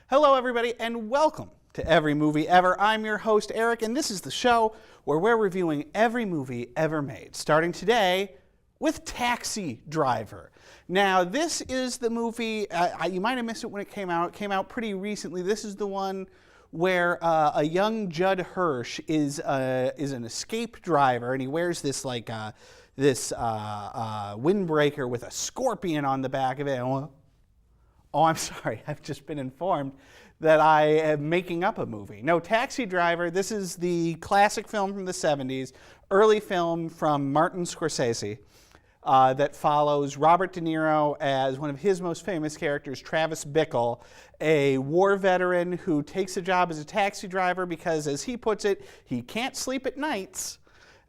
Hello, everybody, and welcome to Every Movie Ever. I'm your host, Eric, and this is the show where we're reviewing every movie ever made, starting today with Taxi Driver. Now, this is the movie, you might have missed it when it came out. It came out pretty recently. This is the one where a young Judd Hirsch is an escape driver, and he wears this windbreaker with a scorpion on the back of it. Oh, I'm sorry, I've just been informed that I am making up a movie. No, Taxi Driver, this is the classic film from the 70s, early film from Martin Scorsese that follows Robert De Niro as one of his most famous characters, Travis Bickle, a war veteran who takes a job as a taxi driver because, as he puts it, he can't sleep at nights,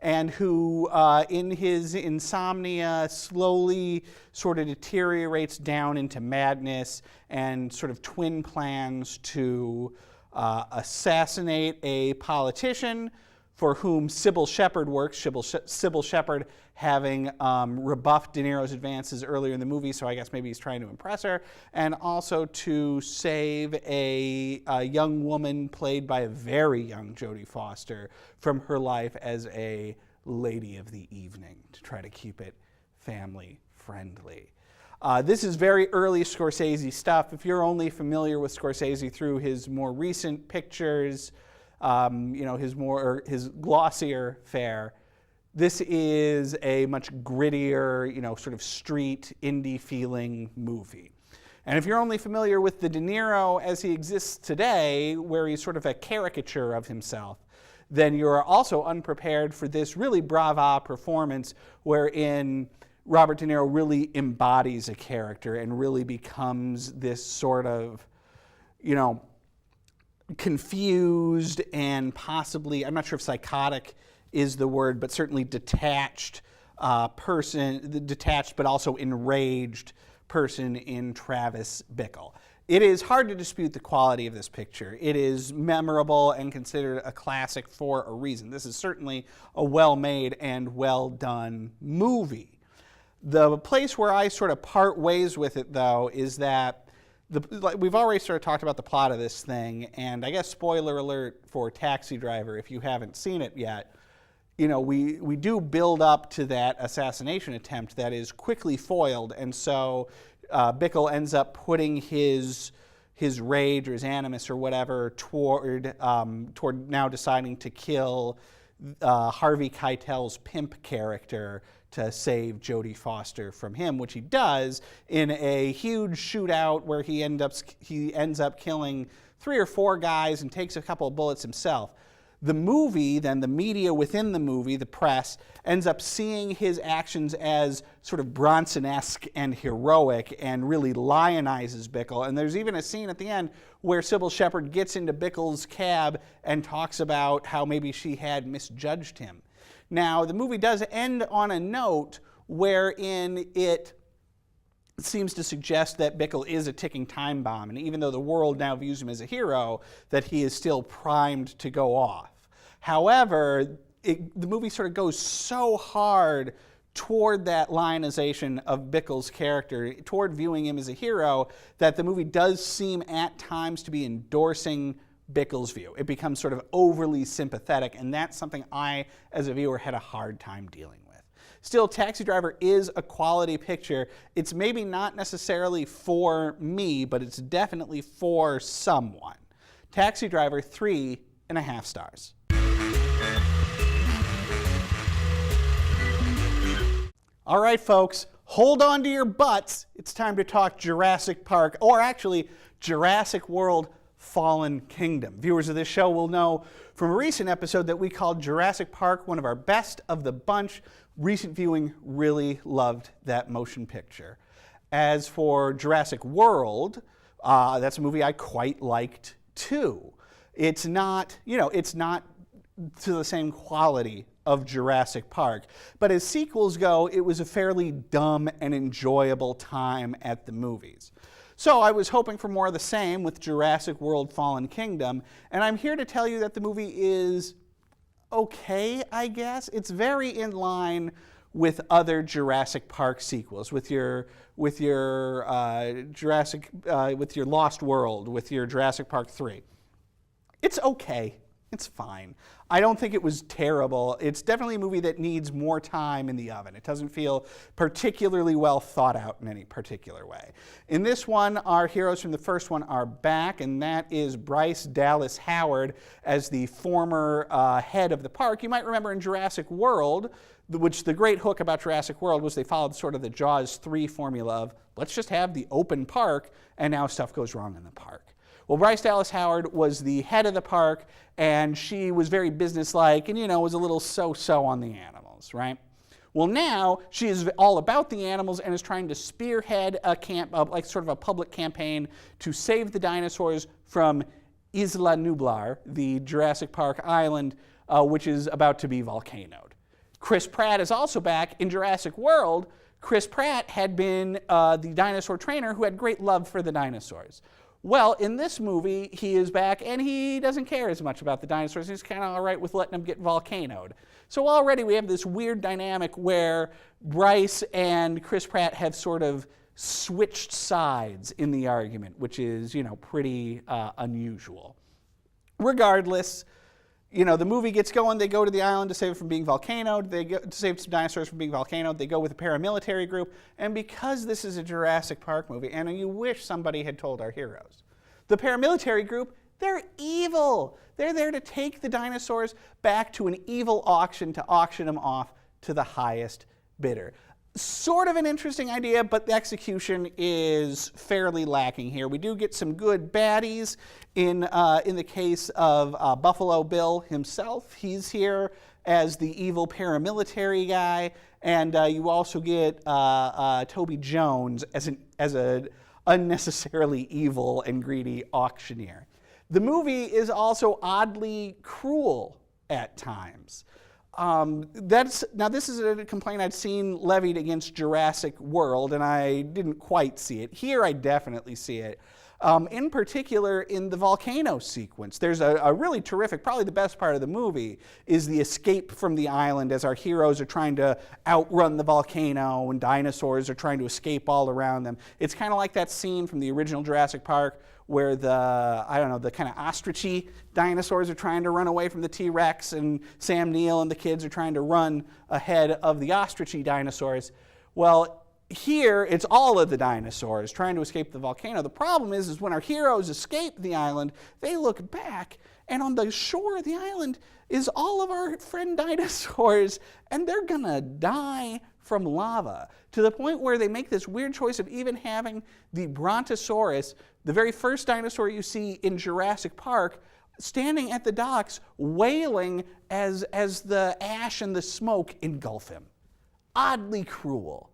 and who, in his insomnia, slowly sort of deteriorates down into madness and sort of twin plans to assassinate a politician for whom Sybil Shepherd works, Sybil Shepherd having rebuffed De Niro's advances earlier in the movie, so I guess maybe he's trying to impress her, and also to save a young woman played by a very young Jodie Foster from her life as a lady of the evening, to try to keep it family friendly. This is very early Scorsese stuff. If you're only familiar with Scorsese through his more recent pictures, his glossier fare, this is a much grittier, sort of street indie feeling movie. And if you're only familiar with the De Niro as he exists today, where he's sort of a caricature of himself, then you're also unprepared for this really brava performance wherein Robert De Niro really embodies a character and really becomes this sort of, confused and possibly, I'm not sure if psychotic is the word, but certainly detached but also enraged person in Travis Bickle. It is hard to dispute the quality of this picture. It is memorable and considered a classic for a reason. This is certainly a well-made and well-done movie. The place where I sort of part ways with it, though, is that we've already sort of talked about the plot of this thing, and I guess spoiler alert for Taxi Driver if you haven't seen it yet. We do build up to that assassination attempt that is quickly foiled, and so Bickle ends up putting his rage or his animus or whatever toward now deciding to kill Harvey Keitel's pimp character to save Jodie Foster from him, which he does in a huge shootout where he ends up killing 3 or 4 guys and takes a couple of bullets himself. The movie, then the media within the movie, the press, ends up seeing his actions as sort of Bronson-esque and heroic and really lionizes Bickle. And there's even a scene at the end where Sybil Shepherd gets into Bickle's cab and talks about how maybe she had misjudged him. Now, the movie does end on a note wherein it seems to suggest that Bickle is a ticking time bomb, and even though the world now views him as a hero, that he is still primed to go off. However, the movie sort of goes so hard toward that lionization of Bickle's character, toward viewing him as a hero, that the movie does seem at times to be endorsing Bickle's view. It becomes sort of overly sympathetic, and that's something I, as a viewer, had a hard time dealing with. Still, Taxi Driver is a quality picture. It's maybe not necessarily for me, but it's definitely for someone. Taxi Driver, 3.5 stars. All right, folks, hold on to your butts. It's time to talk Jurassic Park, or actually Jurassic World Fallen Kingdom. Viewers of this show will know from a recent episode that we called Jurassic Park one of our best of the bunch. Recent viewing really loved that motion picture. As for Jurassic World, that's a movie I quite liked too. It's not, it's not to the same quality of Jurassic Park, but as sequels go, it was a fairly dumb and enjoyable time at the movies. So I was hoping for more of the same with Jurassic World Fallen Kingdom, and I'm here to tell you that the movie is okay, I guess. It's very in line with other Jurassic Park sequels, with your with your Lost World, with your Jurassic Park 3. It's okay. It's fine. I don't think it was terrible. It's definitely a movie that needs more time in the oven. It doesn't feel particularly well thought out in any particular way. In this one, our heroes from the first one are back, and that is Bryce Dallas Howard as the former head of the park. You might remember in Jurassic World, which the great hook about Jurassic World was they followed sort of the Jaws 3 formula of let's just have the open park, and now stuff goes wrong in the park. Well, Bryce Dallas Howard was the head of the park, and she was very businesslike and, was a little so-so on the animals, right? Well, now she is all about the animals and is trying to spearhead like sort of a public campaign to save the dinosaurs from Isla Nublar, the Jurassic Park island, which is about to be volcanoed. Chris Pratt is also back. In Jurassic World, Chris Pratt had been the dinosaur trainer who had great love for the dinosaurs. Well, in this movie, he is back, and he doesn't care as much about the dinosaurs. He's kind of all right with letting them get volcanoed. So already we have this weird dynamic where Bryce and Chris Pratt have sort of switched sides in the argument, which is, pretty unusual. Regardless, the movie gets going. They go to the island to save it from being volcanoed. They go to save some dinosaurs from being volcanoed. They go with a paramilitary group. And because this is a Jurassic Park movie, and you wish somebody had told our heroes, the paramilitary group, they're evil. They're there to take the dinosaurs back to an evil auction to auction them off to the highest bidder. Sort of an interesting idea, but the execution is fairly lacking here. We do get some good baddies in the case of Buffalo Bill himself. He's here as the evil paramilitary guy, and you also get Toby Jones as an unnecessarily evil and greedy auctioneer. The movie is also oddly cruel at times. Now this is a complaint I'd seen levied against Jurassic World, and I didn't quite see it. Here I definitely see it. In particular, in the volcano sequence, there's a really terrific, probably the best part of the movie, is the escape from the island as our heroes are trying to outrun the volcano and dinosaurs are trying to escape all around them. It's kind of like that scene from the original Jurassic Park where the kind of ostrichy dinosaurs are trying to run away from the T-Rex, and Sam Neill and the kids are trying to run ahead of the ostrichy dinosaurs. Well, here it's all of the dinosaurs trying to escape the volcano. The problem is when our heroes escape the island, they look back, and on the shore of the island is all of our friend dinosaurs, and they're gonna die from lava, to the point where they make this weird choice of even having the Brontosaurus, the very first dinosaur you see in Jurassic Park, standing at the docks wailing as the ash and the smoke engulf him. Oddly cruel.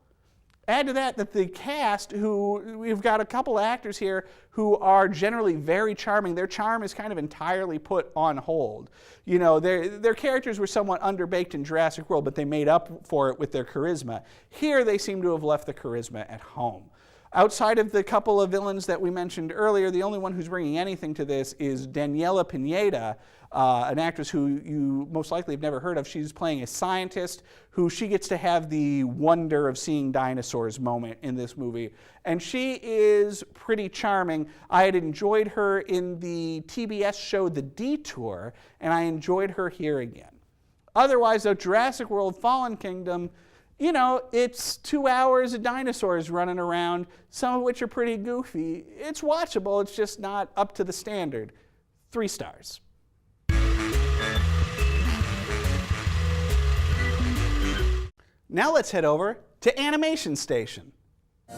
Add to that the cast, who we've got a couple actors here who are generally very charming. Their charm is kind of entirely put on hold. Their characters were somewhat underbaked in Jurassic World, but they made up for it with their charisma. Here they seem to have left the charisma at home. Outside of the couple of villains that we mentioned earlier, the only one who's bringing anything to this is Daniela Pineda, an actress who you most likely have never heard of. She's playing a scientist who she gets to have the wonder of seeing dinosaurs moment in this movie. And she is pretty charming. I had enjoyed her in the TBS show The Detour, and I enjoyed her here again. Otherwise, though, Jurassic World Fallen Kingdom, it's 2 hours of dinosaurs running around, some of which are pretty goofy. It's watchable, it's just not up to the standard. 3 stars. Now let's head over to Animation Station. If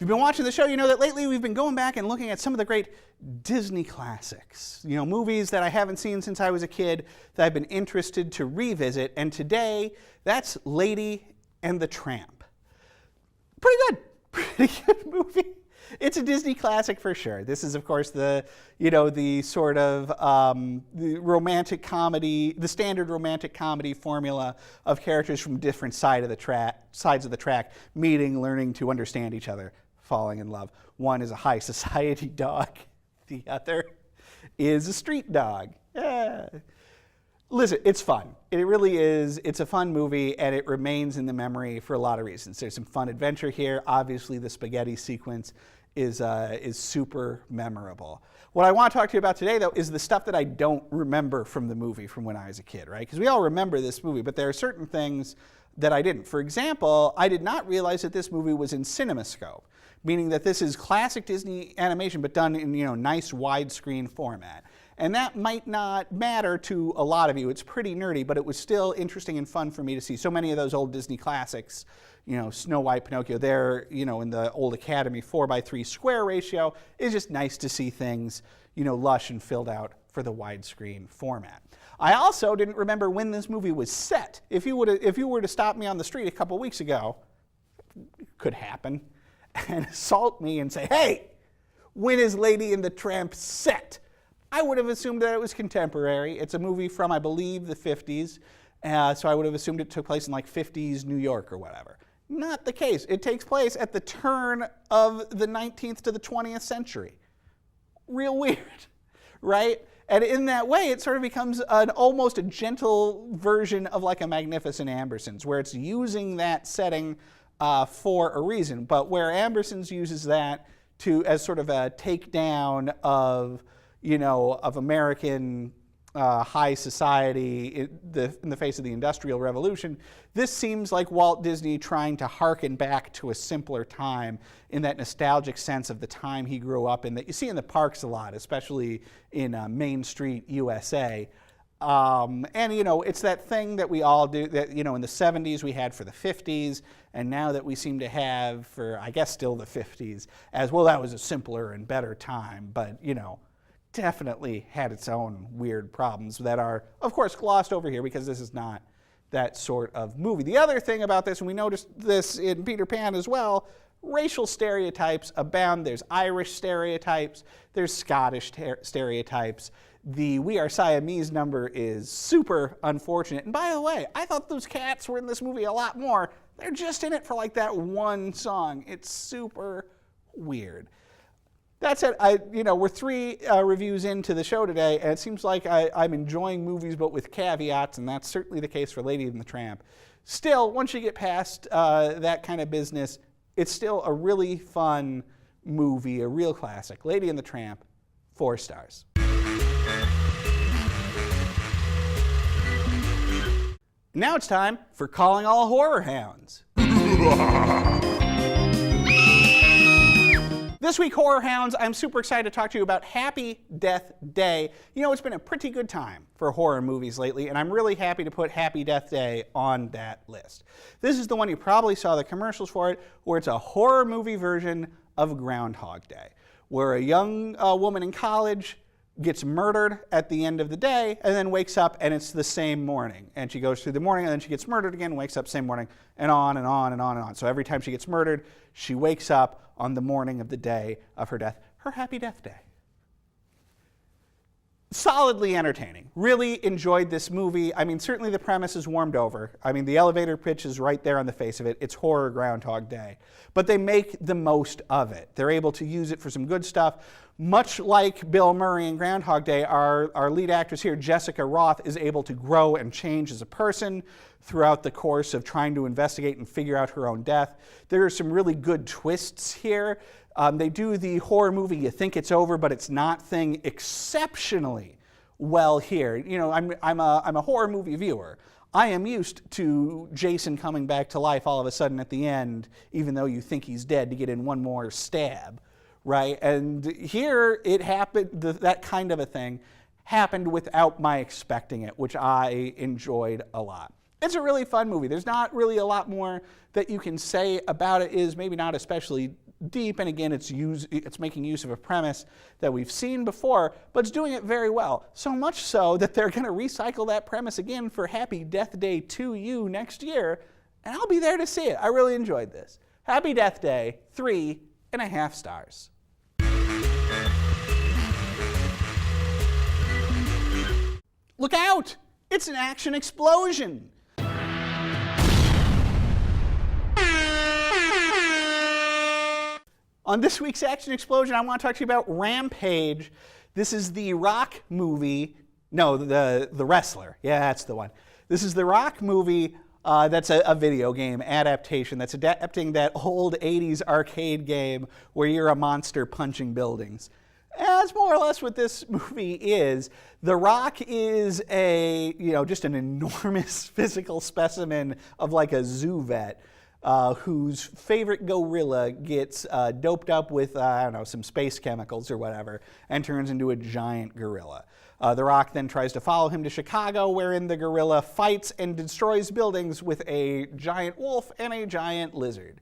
you've been watching the show, you know that lately we've been going back and looking at some of the great Disney classics. Movies that I haven't seen since I was a kid that I've been interested to revisit. And today, that's Lady and the Tramp. Pretty good movie. It's a Disney classic for sure. This is, of course, the sort of the romantic comedy, the standard romantic comedy formula of characters from different sides of the track meeting, learning to understand each other, falling in love. One is a high society dog. The other is a street dog. Yeah. Listen, it's fun. It really is. It's a fun movie, and it remains in the memory for a lot of reasons. There's some fun adventure here. Obviously, the spaghetti sequence is super memorable. What I want to talk to you about today, though, is the stuff that I don't remember from the movie from when I was a kid, right? Because we all remember this movie, but there are certain things that I didn't. For example, I did not realize that this movie was in CinemaScope, meaning that this is classic Disney animation, but done in nice widescreen format. And that might not matter to a lot of you. It's pretty nerdy, but it was still interesting and fun for me to see so many of those old Disney classics, Snow White, Pinocchio, there, in the old Academy 4:3 square ratio. It's just nice to see things, lush and filled out for the widescreen format. I also didn't remember when this movie was set. If you were to stop me on the street a couple weeks ago, it could happen, and assault me and say, hey, when is Lady and the Tramp set? I would have assumed that it was contemporary. It's a movie from, I believe, the 50s, so I would have assumed it took place in like 50s New York or whatever. Not the case. It takes place at the turn of the 19th to the 20th century. Real weird, right? And in that way, it sort of becomes almost a gentle version of like a Magnificent Ambersons, where it's using that setting for a reason, but where Ambersons uses that as sort of a takedown of American high society in the face of the Industrial Revolution. This seems like Walt Disney trying to harken back to a simpler time in that nostalgic sense of the time he grew up in that you see in the parks a lot, especially in Main Street, USA. It's that thing that we all do that, in the 70s we had for the 50s, and now that we seem to have for, I guess, still the 50s, as well, that was a simpler and better time, but, definitely had its own weird problems that are, of course, glossed over here because this is not that sort of movie. The other thing about this, and we noticed this in Peter Pan as well, racial stereotypes abound. There's Irish stereotypes, there's Scottish stereotypes. The We Are Siamese number is super unfortunate. And by the way, I thought those cats were in this movie a lot more. They're just in it for like that one song. It's super weird. That said, we're 3 reviews into the show today, and it seems like I'm enjoying movies, but with caveats, and that's certainly the case for Lady and the Tramp. Still, once you get past that kind of business, it's still a really fun movie, a real classic. Lady and the Tramp, 4 stars. Now it's time for Calling All Horror Hounds. This week, Horror Hounds, I'm super excited to talk to you about Happy Death Day. It's been a pretty good time for horror movies lately, and I'm really happy to put Happy Death Day on that list. This is the one you probably saw the commercials for it, where it's a horror movie version of Groundhog Day, where a young woman in college gets murdered at the end of the day and then wakes up and it's the same morning. And she goes through the morning and then she gets murdered again, wakes up same morning, and on and on and on and on. So every time she gets murdered, she wakes up on the morning of the day of her death, her Happy Death Day. Solidly entertaining. Really enjoyed this movie. I mean, certainly the premise is warmed over. I mean, the elevator pitch is right there on the face of it. It's horror Groundhog Day. But they make the most of it. They're able to use it for some good stuff. Much like Bill Murray in Groundhog Day, our lead actress here, Jessica Roth, is able to grow and change as a person throughout the course of trying to investigate and figure out her own death. There are some really good twists here. They do the horror movie, you think it's over, but it's not thing exceptionally well here. I'm a horror movie viewer. I am used to Jason coming back to life all of a sudden at the end, even though you think he's dead, to get in one more stab, right? And here it happened, that kind of a thing happened without my expecting it, which I enjoyed a lot. It's a really fun movie. There's not really a lot more that you can say about it. It is maybe not especially deep, and again, it's making use of a premise that we've seen before, but it's doing it very well. So much so that they're going to recycle that premise again for Happy Death Day 2U next year, and I'll be there to see it. I really enjoyed this. Happy Death Day, 3.5 stars. Look out! It's an action explosion! On this week's Action Explosion, I want to talk to you about Rampage. This is the rock movie No, the wrestler. Yeah, that's the one. This is the Rock movie. That's a video game adaptation that's adapting that old 80s arcade game where you're a monster punching buildings. That's more or less what this movie is. The Rock is just an enormous physical specimen of like a zoo vet whose favorite gorilla gets doped up with, some space chemicals or whatever and turns into a giant gorilla. The Rock then tries to follow him to Chicago, wherein the gorilla fights and destroys buildings with a giant wolf and a giant lizard.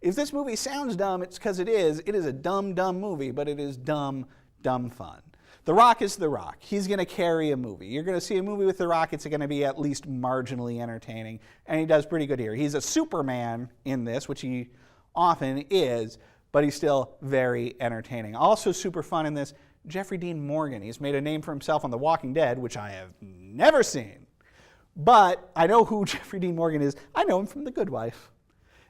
If this movie sounds dumb, it's because it is. It is a dumb, dumb movie, but it is dumb, dumb fun. The Rock is The Rock. He's going to carry a movie. You're going to see a movie with The Rock, it's going to be at least marginally entertaining, and he does pretty good here. He's a Superman in this, which he often is, but he's still very entertaining. Also super fun in this, Jeffrey Dean Morgan. He's made a name for himself on The Walking Dead, which I have never seen. But I know who Jeffrey Dean Morgan is. I know him from The Good Wife.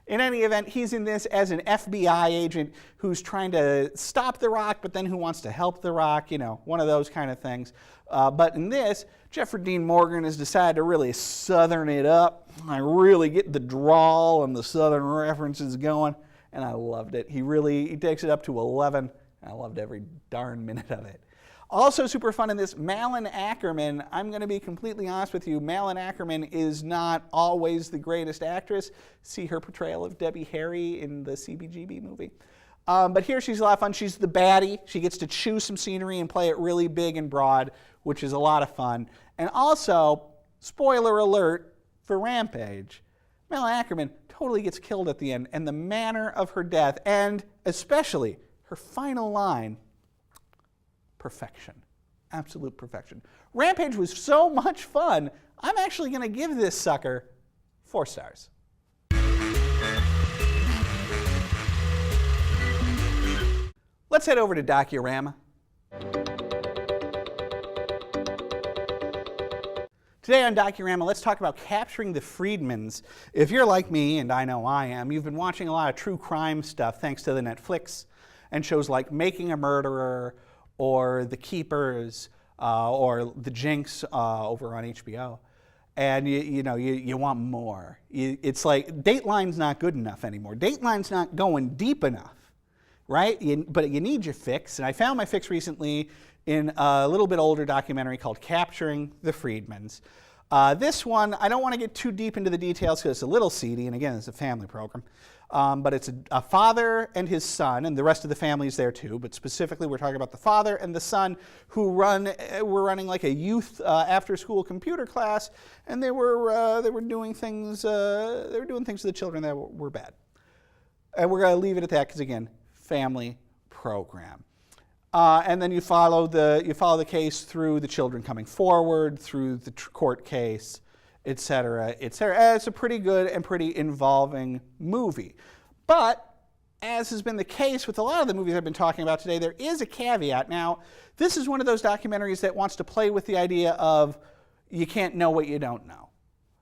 In any event, he's in this as an FBI agent who's trying to stop The Rock, but then who wants to help The Rock, one of those kind of things. But in this, Jeffrey Dean Morgan has decided to really southern it up. I really get the drawl and the southern references going, and I loved it. He takes it up to 11. I loved every darn minute of it. Also super fun in this, Malin Ackerman. I'm going to be completely honest with you. Malin Ackerman is not always the greatest actress. See her portrayal of Debbie Harry in the CBGB movie. But here she's a lot of fun. She's the baddie. She gets to choose some scenery and play it really big and broad, which is a lot of fun. And also, spoiler alert for Rampage, Malin Ackerman totally gets killed at the end. And the manner of her death, and especially her final line, perfection. Absolute perfection. Rampage was so much fun, I'm actually going to give this sucker 4 stars. Let's head over to Docurama. Today on Docurama, let's talk about capturing the Friedmans. If you're like me, and I know I am, you've been watching a lot of true crime stuff thanks to the Netflix and shows like Making a Murderer or The Keepers or The Jinx over on HBO. And you want more. It's like Dateline's not good enough anymore. Dateline's not going deep enough, right? But you need your fix. And I found my fix recently in a little bit older documentary called Capturing the Friedmans. This one, I don't want to get too deep into the details because it's a little seedy, and again, it's a family program. But it's a father and his son, and the rest of the family is there too, but specifically we're talking about the father and the son who were running like a youth after-school computer class, and they were doing things to the children that were bad. And we're going to leave it at that because, again, family program. And then you follow the case through the children coming forward, through the court case, et cetera, et cetera. And it's a pretty good and pretty involving movie. But, as has been the case with a lot of the movies I've been talking about today, there is a caveat. Now, this is one of those documentaries that wants to play with the idea of you can't know what you don't know.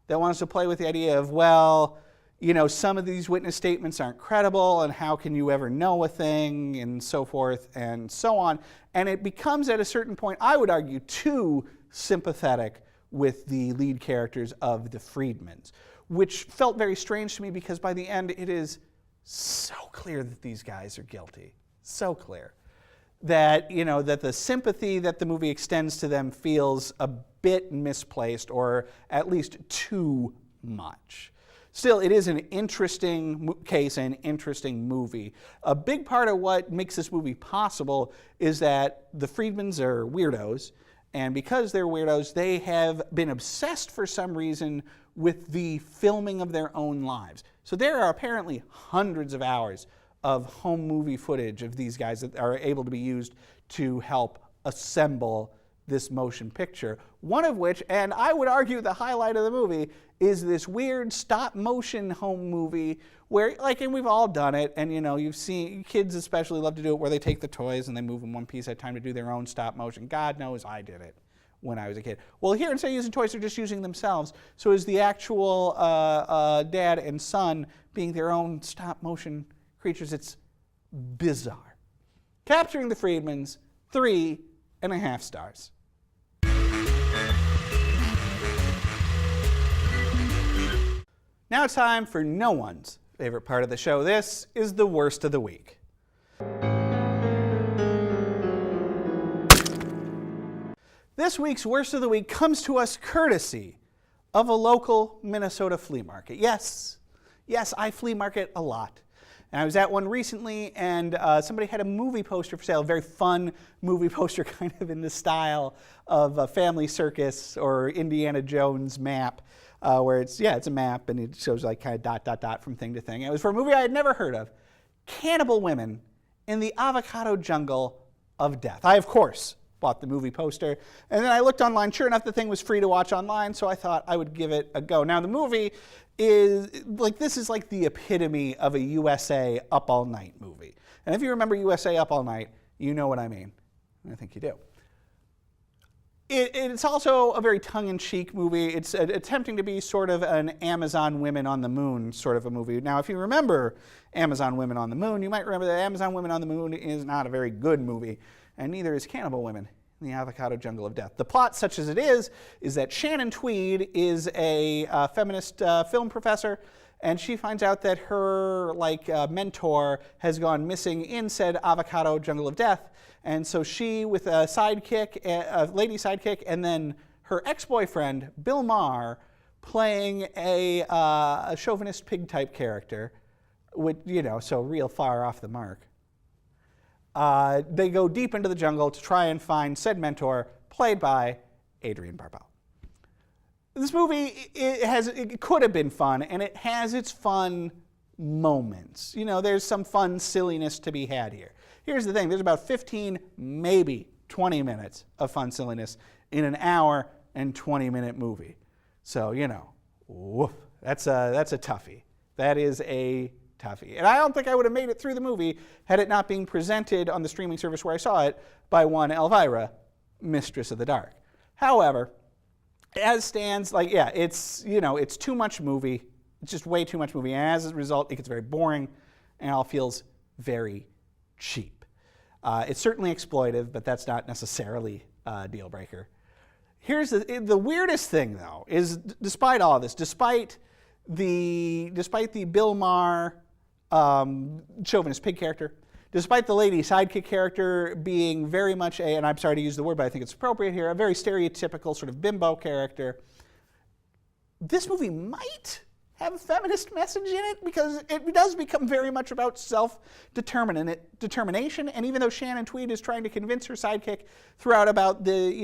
That wants to play with the idea of, well, some of these witness statements aren't credible, and how can you ever know a thing, and so forth and so on. And it becomes, at a certain point, I would argue, too sympathetic with the lead characters of the Friedmans, which felt very strange to me because by the end it is so clear that these guys are guilty. So clear. That, that the sympathy that the movie extends to them feels a bit misplaced, or at least too much. Still, it is an interesting case and an interesting movie. A big part of what makes this movie possible is that the Friedmans are weirdos, and because they're weirdos, they have been obsessed for some reason with the filming of their own lives. So there are apparently hundreds of hours of home movie footage of these guys that are able to be used to help assemble this motion picture. One of which, and I would argue the highlight of the movie, is this weird stop-motion home movie where, and we've all done it, and you've seen, kids especially love to do it, where they take the toys and they move them one piece at a time to do their own stop-motion. God knows I did it when I was a kid. Well, here, instead of using toys, they're just using themselves. So is the actual dad and son being their own stop-motion creatures. It's bizarre. Capturing the Friedmans, 3.5 stars. Now it's time for no one's favorite part of the show. This is the worst of the week. This week's worst of the week comes to us courtesy of a local Minnesota flea market. Yes, I flea market a lot. And I was at one recently, and somebody had a movie poster for sale, a very fun movie poster, kind of in the style of a Family Circus or Indiana Jones map, where it's a map, and it shows like kind of ... from thing to thing. It was for a movie I had never heard of, Cannibal Women in the Avocado Jungle of Death. I, of course, bought the movie poster, and then I looked online. Sure enough, the thing was free to watch online, so I thought I would give it a go. Now, the movie this is like the epitome of a USA Up All Night movie. And if you remember USA Up All Night, you know what I mean. I think you do. It's also a very tongue-in-cheek movie. It's attempting to be sort of an Amazon Women on the Moon sort of a movie. Now, if you remember Amazon Women on the Moon, you might remember that Amazon Women on the Moon is not a very good movie, and neither is Cannibal Women in the Avocado Jungle of Death. The plot, such as it is that Shannon Tweed is a feminist film professor, and she finds out that her mentor has gone missing in said Avocado Jungle of Death, and so she, with a lady sidekick, and then her ex-boyfriend, Bill Maher, playing a chauvinist pig-type character, so real far off the mark. They go deep into the jungle to try and find said mentor, played by Adrienne Barbeau. This movie, it could have been fun, and it has its fun moments. There's some fun silliness to be had here. Here's the thing, there's about 15, maybe 20 minutes of fun silliness in an hour and 20-minute movie. So, woof, that's a toughie. That is a toughie. And I don't think I would have made it through the movie had it not been presented on the streaming service where I saw it by one Elvira, Mistress of the Dark. However, as stands, it's too much movie. It's just way too much movie. And as a result, it gets very boring and all feels very cheap. It's certainly exploitive, but that's not necessarily a deal breaker. Here's the weirdest thing, though, is despite all of this, despite the Bill Maher chauvinist pig character, despite the lady sidekick character being very much and I'm sorry to use the word, but I think it's appropriate here, a very stereotypical sort of bimbo character, this movie might have a feminist message in it, because it does become very much about self-determination. And even though Shannon Tweed is trying to convince her sidekick throughout about the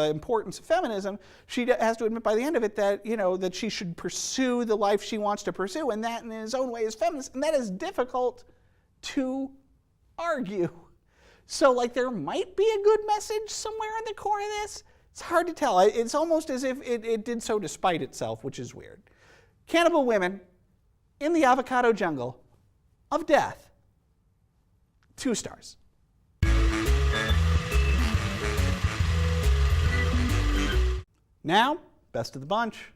importance of feminism, she has to admit by the end of it that that she should pursue the life she wants to pursue, and that in his own way is feminist, and that is difficult to argue. So there might be a good message somewhere in the core of this. It's hard to tell. It's almost as if it did so despite itself, which is weird. Cannibal Women in the Avocado Jungle of Death. 2 stars. Now, best of the bunch.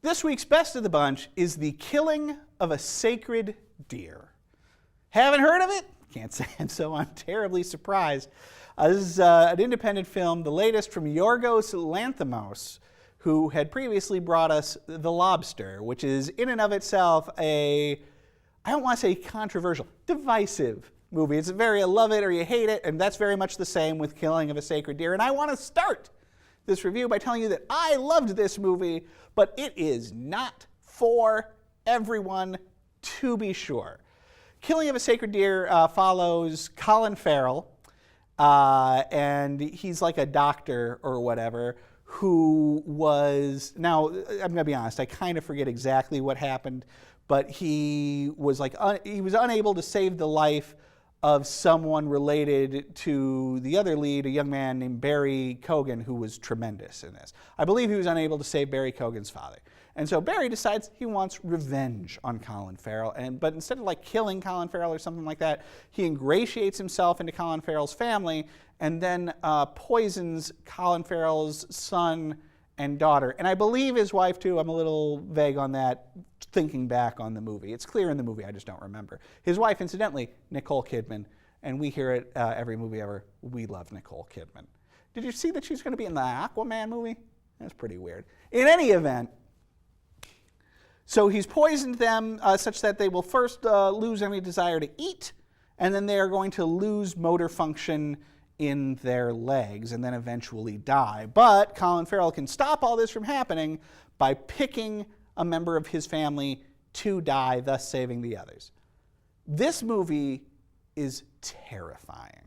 This week's best of the bunch is The Killing of a Sacred Deer. Haven't heard of it? Can't say it, so I'm terribly surprised. This is an independent film, the latest from Yorgos Lanthimos, who had previously brought us The Lobster, which is in and of itself I don't want to say controversial, divisive movie. It's very you love it or you hate it, and that's very much the same with Killing of a Sacred Deer. And I want to start this review by telling you that I loved this movie, but it is not for everyone, to be sure. Killing of a Sacred Deer follows Colin Farrell, and he's like a doctor or whatever who was, now I'm going to be honest, I kind of forget exactly what happened, but he was he was unable to save the life of someone related to the other lead, a young man named Barry Cogan, who was tremendous in this. I believe he was unable to save Barry Cogan's father. And so Barry decides he wants revenge on Colin Farrell, but instead of killing Colin Farrell or something like that, he ingratiates himself into Colin Farrell's family and then poisons Colin Farrell's son and daughter. And I believe his wife too. I'm a little vague on that, thinking back on the movie. It's clear in the movie, I just don't remember. His wife, incidentally, Nicole Kidman, and we hear it every movie ever. We love Nicole Kidman. Did you see that she's going to be in the Aquaman movie? That's pretty weird. In any event, so he's poisoned them such that they will first lose any desire to eat, and then they are going to lose motor function in their legs and then eventually die. But Colin Farrell can stop all this from happening by picking a member of his family to die, thus saving the others. This movie is terrifying.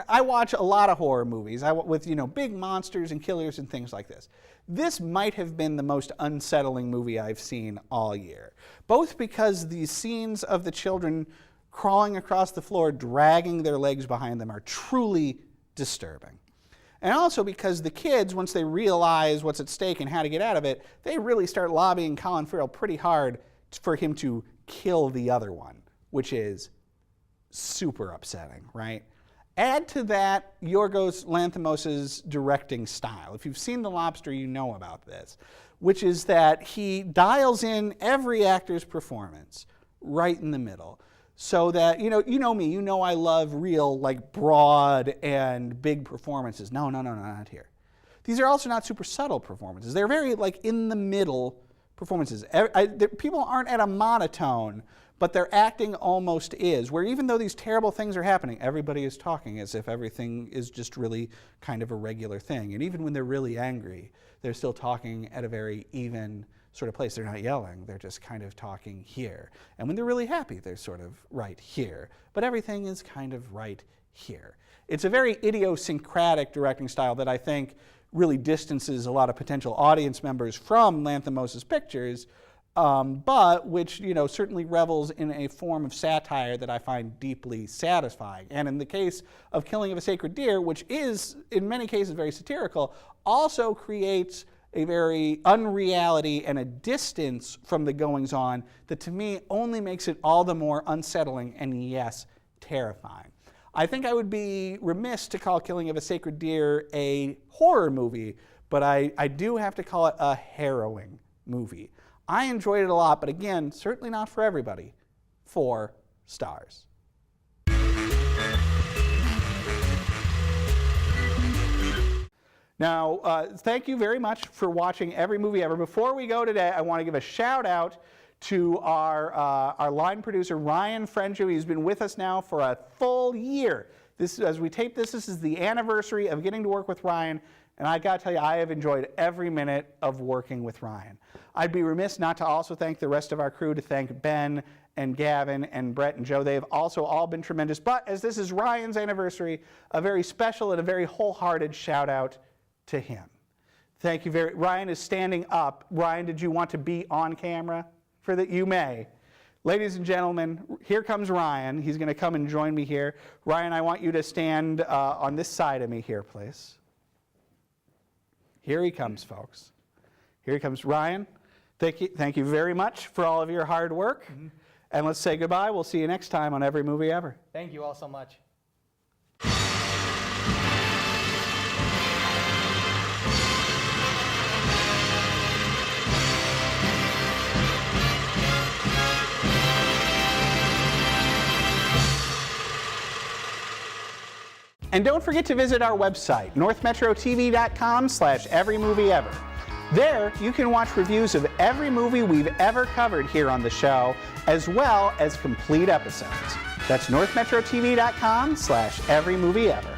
I watch a lot of horror movies with big monsters and killers and things like this. This might have been the most unsettling movie I've seen all year, both because the scenes of the children crawling across the floor, dragging their legs behind them, are truly disturbing. And also because the kids, once they realize what's at stake and how to get out of it, they really start lobbying Colin Farrell pretty hard for him to kill the other one, which is super upsetting, right? Add to that Yorgos Lanthimos' directing style. If you've seen The Lobster, you know about this, which is that he dials in every actor's performance right in the middle. So that, you know me, you know I love real, broad and big performances. No, not here. These are also not super subtle performances. They're very, in the middle performances. People aren't at a monotone, but their acting almost is, where even though these terrible things are happening, everybody is talking as if everything is just really kind of a regular thing. And even when they're really angry, they're still talking at a very even sort of place. They're not yelling, they're just kind of talking here. And when they're really happy, they're sort of right here. But everything is kind of right here. It's a very idiosyncratic directing style that I think really distances a lot of potential audience members from Lanthimos' pictures, but which certainly revels in a form of satire that I find deeply satisfying. And in the case of Killing of a Sacred Deer, which is in many cases very satirical, also creates a very unreality and a distance from the goings-on that to me only makes it all the more unsettling and, yes, terrifying. I think I would be remiss to call Killing of a Sacred Deer a horror movie, but I do have to call it a harrowing movie. I enjoyed it a lot, but again, certainly not for everybody. 4 stars. Now, thank you very much for watching Every Movie Ever. Before we go today, I want to give a shout out to our line producer, Ryan Frenju. He's been with us now for a full year. As we tape this is the anniversary of getting to work with Ryan, and I gotta tell you, I have enjoyed every minute of working with Ryan. I'd be remiss not to also thank the rest of our crew, to thank Ben and Gavin and Brett and Joe. They have also all been tremendous. But as this is Ryan's anniversary, a very special and a very wholehearted shout out to him. Thank you Ryan is standing up. Ryan, did you want to be on camera for that? You may. Ladies and gentlemen, here comes Ryan. He's going to come and join me here. Ryan, I want you to stand on this side of me here, please. Here he comes, folks. Here he comes. Ryan, thank you very much for all of your hard work. Mm-hmm. And let's say goodbye. We'll see you next time on Every Movie Ever. Thank you all so much. And don't forget to visit our website, northmetrotv.com/everymovieever. There, you can watch reviews of every movie we've ever covered here on the show, as well as complete episodes. That's northmetrotv.com/everymovieever.